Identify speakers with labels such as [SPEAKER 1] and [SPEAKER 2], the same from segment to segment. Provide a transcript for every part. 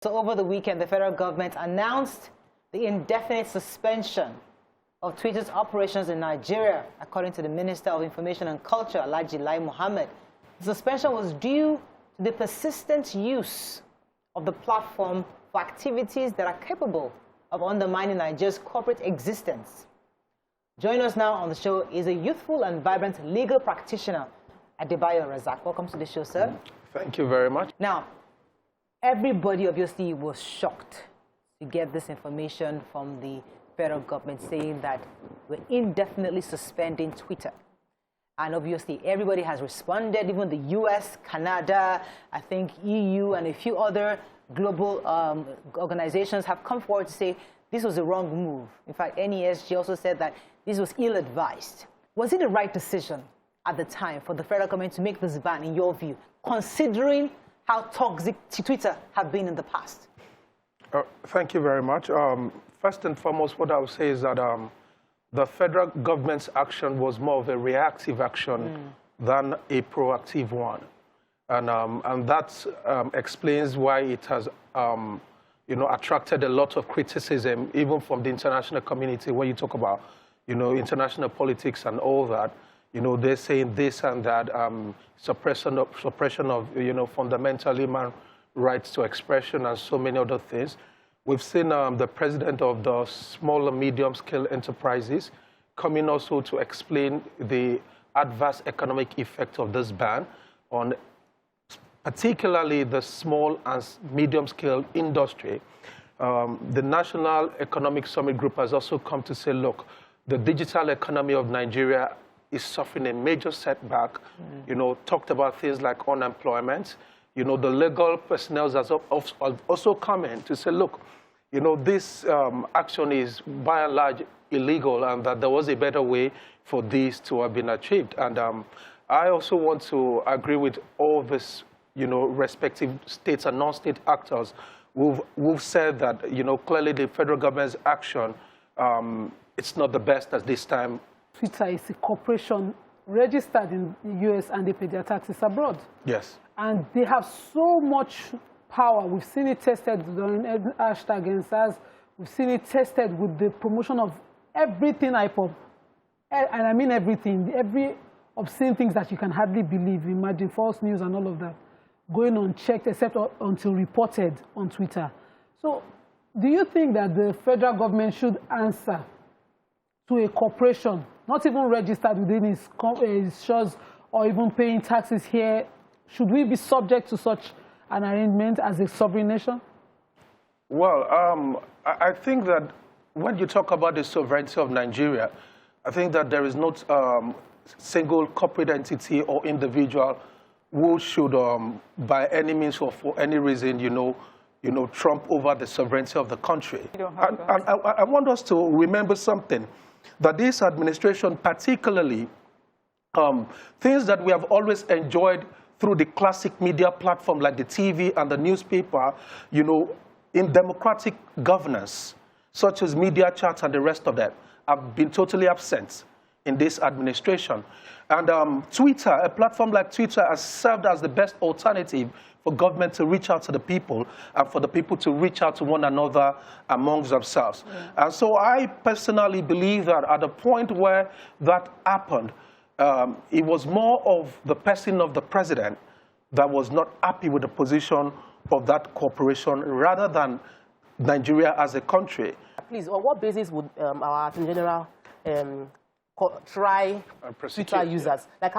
[SPEAKER 1] So over the weekend, the federal government announced the indefinite suspension of Twitter's operations in Nigeria, according to the Minister of Information and Culture, Alhaji Lai Mohammed. The suspension was due to the persistent use of the platform for activities that are capable of undermining Nigeria's corporate existence. Joining us now on the show is a youthful and vibrant legal practitioner, Adebayo Razak. Welcome to the show, sir.
[SPEAKER 2] Thank you very much.
[SPEAKER 1] Now, everybody obviously was shocked to get this information from the federal government saying that we're indefinitely suspending Twitter. And obviously, everybody has responded, even the US, Canada, I think EU, and a few other global organizations have come forward to say this was a wrong move. In fact, NESG also said that this was ill-advised. Was it the right decision at the time for the federal government to make this ban, in your view, considering how toxic Twitter have been in the past?
[SPEAKER 2] Thank you very much. First and foremost, what I would say is that the federal government's action was more of a reactive action than a proactive one. And that explains why it has attracted a lot of criticism, even from the international community, when you talk about international politics and all that. They're saying this and that, suppression of fundamental human rights to expression and so many other things. We've seen the president of the small and medium-scale enterprises coming also to explain the adverse economic effect of this ban on particularly the small and medium-scale industry. The National Economic Summit Group has also come to say, look, the digital economy of Nigeria is suffering a major setback. Talked about things like unemployment. The legal personnel has also come in to say, look, this action is by and large illegal, and that there was a better way for this to have been achieved. And I also want to agree with all this, respective states and non-state actors who've said that, clearly the federal government's action, it's not the best at this time.
[SPEAKER 3] Twitter is a corporation registered in the US and they pay their taxes abroad. Yes. And they have so much power. We've seen it tested during #EndSARS. We've seen it tested with the promotion of everything IPOP. And I mean everything, every obscene things that you can hardly believe. Imagine false news and all of that going unchecked except until reported on Twitter. So do you think that the federal government should answer to a corporation, not even registered within its shores or even paying taxes here? Should we be subject to such an arrangement as a sovereign nation?
[SPEAKER 2] Well, I think that when you talk about the sovereignty of Nigeria, I think that there is not single corporate entity or individual who should, by any means or for any reason, trump over the sovereignty of the country. And I want us to remember something, that this administration, particularly things that we have always enjoyed through the classic media platform like the TV and the newspaper, in democratic governance, such as media chats and the rest of that, have been totally absent in this administration. And Twitter, a platform like Twitter, has served as the best alternative for government to reach out to the people and for the people to reach out to one another amongst themselves. Yeah. And so I personally believe that at the point where that happened, it was more of the person of the president that was not happy with the position of that corporation rather than Nigeria as a country.
[SPEAKER 4] Please, on what basis would our Attorney General try Twitter users? Like,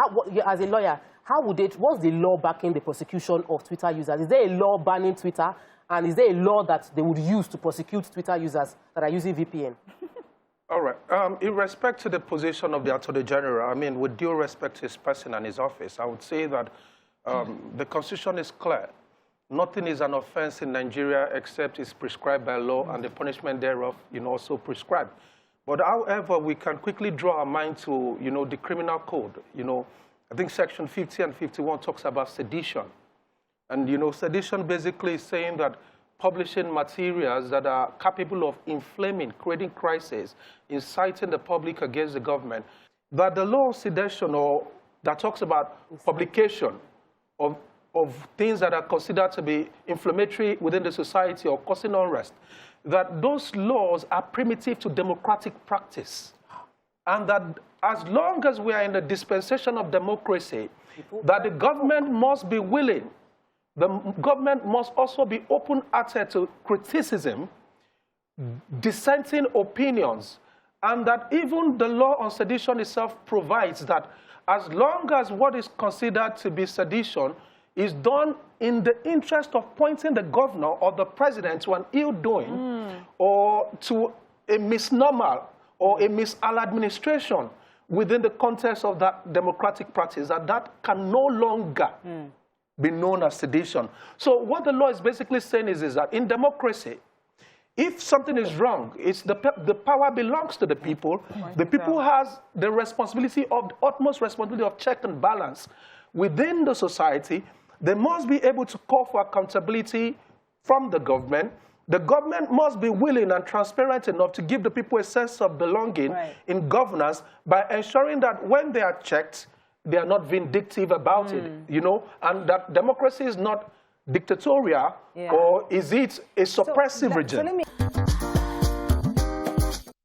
[SPEAKER 4] as a lawyer, what's the law backing the prosecution of Twitter users? Is there a law banning Twitter? And is there a law that they would use to prosecute Twitter users that are using VPN?
[SPEAKER 2] All right. In respect to the position of the Attorney General, I mean, with due respect to his person and his office, I would say that the Constitution is clear. Nothing is an offense in Nigeria except it's prescribed by law, and the punishment thereof, also prescribed. But however, we can quickly draw our mind to, the criminal code. I think section 50 and 51 talks about sedition. And, sedition basically is saying that publishing materials that are capable of inflaming, creating crisis, inciting the public against the government, that the law of sedition, or that talks about publication of of things that are considered to be inflammatory within the society or causing unrest, that those laws are primitive to democratic practice. And that as long as we are in the dispensation of democracy, that the government must be willing, the government must also be open-hearted to criticism, dissenting opinions, and that even the law on sedition itself provides that as long as what is considered to be sedition is done in the interest of pointing the governor or the president to an ill doing or to a misnomer or a maladministration within the context of that democratic practice, that can no longer be known as sedition. So what the law is basically saying is that in democracy, if something is wrong, the power belongs to the people. The people has the responsibility of the utmost responsibility of check and balance within the society. They must be able to call for accountability from the government. The government must be willing and transparent enough to give the people a sense of belonging in governance by ensuring that when they are checked, they are not vindictive about it, you know, and that democracy is not dictatorial, or is it a suppressive regime?